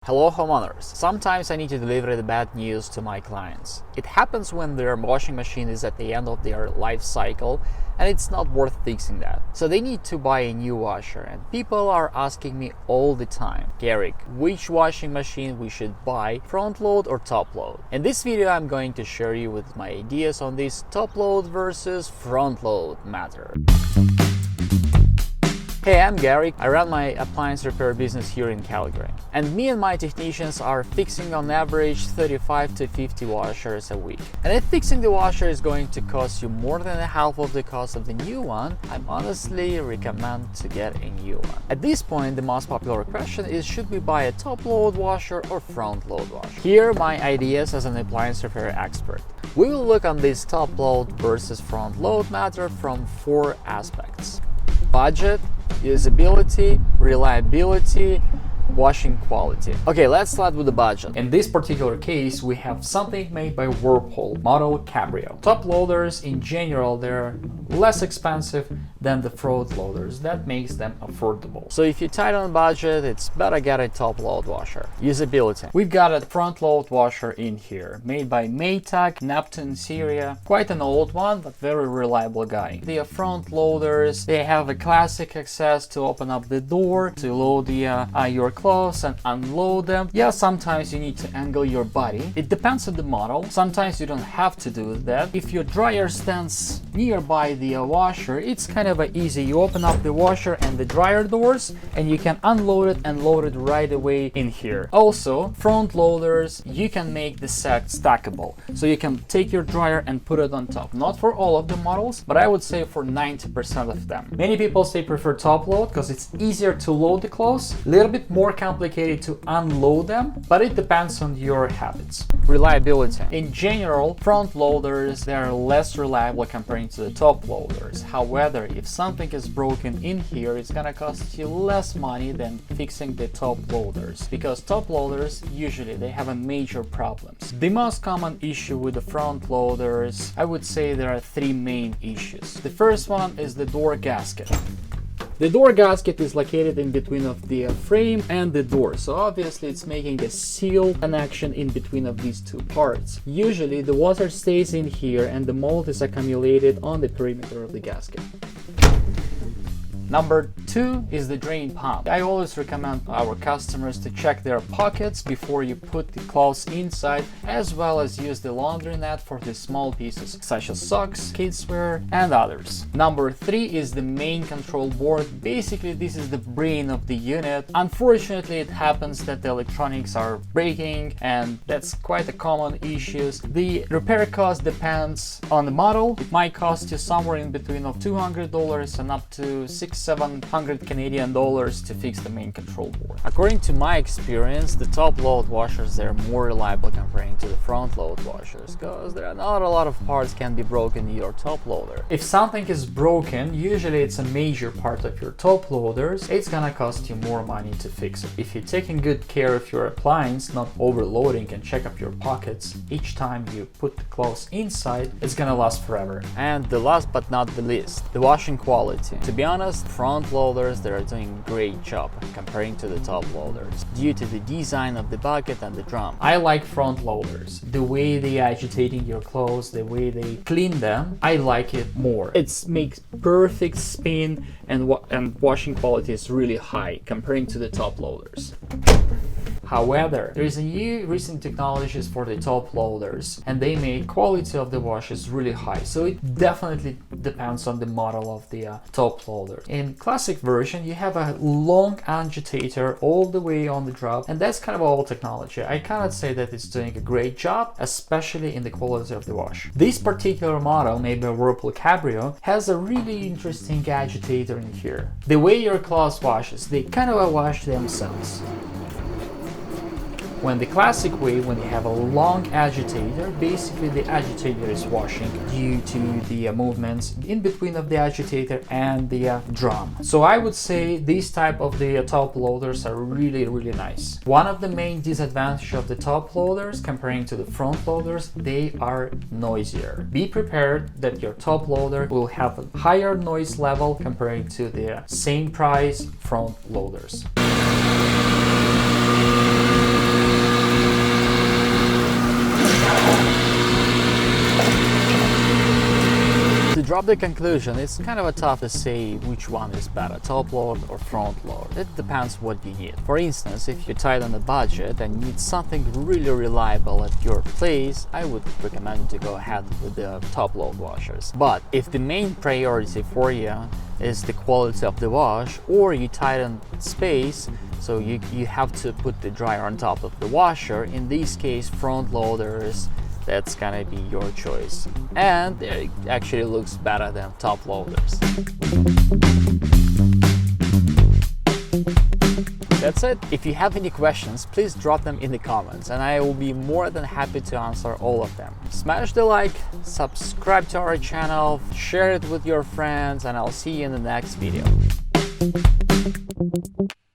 Hello homeowners. Sometimes I need to deliver the bad news to my clients. It happens when their washing machine is at the end of their life cycle and it's not worth fixing that. So they need to buy a new washer, and people are asking me all the time, Garrick, which washing machine we should buy, front load or top load? In this video I'm going to share you with my ideas on this top load versus front load matter. Hey, I'm Gary. I run my appliance repair business here in Calgary. And me and my technicians are fixing on average 35 to 50 washers a week. And if fixing the washer is going to cost you more than half of the cost of the new one, I honestly recommend to get a new one. At this point, the most popular question is, should we buy a top load washer or front load washer? Here are my ideas as an appliance repair expert. We will look on this top load versus front load matter from 4 aspects: budget, usability, reliability, washing quality. Okay, let's start with the budget. In this particular case, we have something made by Whirlpool, model Cabrio. Top loaders in general, they're less expensive than the front loaders. That makes them affordable. So if you're tight on budget, it's better get a top load washer. Usability. We've got a front load washer in here, made by Maytag, Neptune Syria. Quite an old one, but very reliable guy. The front loaders, they have a classic access to open up the door, to load your clothes and unload them. Yeah, sometimes you need to angle your body. It depends on the model. Sometimes you don't have to do that. If your dryer stands nearby the washer, it's kind of easy. You open up the washer and the dryer doors and you can unload it and load it right away in here. Also, front loaders, you can make the set stackable. So you can take your dryer and put it on top. Not for all of the models, but I would say for 90% of them. Many people say prefer top load because it's easier to load the clothes, a little bit more complicated to unload them, but it depends on your habits. Reliability. In general, front loaders, they are less reliable compared to the top loaders. However, if something is broken in here, it's gonna cost you less money than fixing the top loaders, because top loaders usually they have a major problems. The most common issue with the front loaders, I would say there are 3 main issues. The first one is the door gasket. The door gasket is located in between of the frame and the door, so obviously it's making a seal connection in between of these 2 parts. Usually the water stays in here and the mold is accumulated on the perimeter of the gasket. Number 2 is the drain pump. I always recommend our customers to check their pockets before you put the clothes inside, as well as use the laundry net for the small pieces such as socks, kidswear, and others. Number 3 is the main control board. Basically, this is the brain of the unit. Unfortunately, it happens that the electronics are breaking, and that's quite a common issue. The repair cost depends on the model. It might cost you somewhere in between of $200 and up to $600-700 Canadian dollars to fix the main control board. According to my experience, the top load washers, they're more reliable comparing to the front load washers, because there are not a lot of parts can be broken in your top loader. If something is broken, usually it's a major part of your top loaders, it's gonna cost you more money to fix it. If you're taking good care of your appliance, not overloading and check up your pockets each time you put the clothes inside, it's gonna last forever. And the last but not the least, the washing quality. To be honest, front loaders, they are doing a great job comparing to the top loaders due to the design of the bucket and the drum. I like front loaders. The way they agitating your clothes, the way they clean them, I like it more. It makes perfect spin, and washing quality is really high comparing to the top loaders. However, there is a new recent technologies for the top loaders, and they make quality of the washes really high. So it definitely depends on the model of the top loader. In classic version, you have a long agitator all the way on the drop, and that's kind of old technology. I cannot say that it's doing a great job, especially in the quality of the wash. This particular model, made by Whirlpool Cabrio, has a really interesting agitator in here. The way your clothes washes, they kind of wash themselves. When the classic way, when you have a long agitator, basically the agitator is washing due to the movements in between of the agitator and the drum. So I would say these type of the top loaders are really nice. One of the main disadvantages of the top loaders comparing to the front loaders, they are noisier. Be prepared that your top loader will have a higher noise level comparing to the same price front loaders. drop the conclusion, it's kind of tough to say which one is better, top load or front load. It depends what you need. For instance, if you're tight on the budget and need something really reliable at your place, I would recommend to go ahead with the top load washers. But if the main priority for you is the quality of the wash, or you tighten space, so you have to put the dryer on top of the washer, in this case front loaders, that's gonna be your choice. And it actually looks better than top loaders. That's it. If you have any questions, please drop them in the comments and I will be more than happy to answer all of them. Smash the like, subscribe to our channel, share it with your friends, and I'll see you in the next video.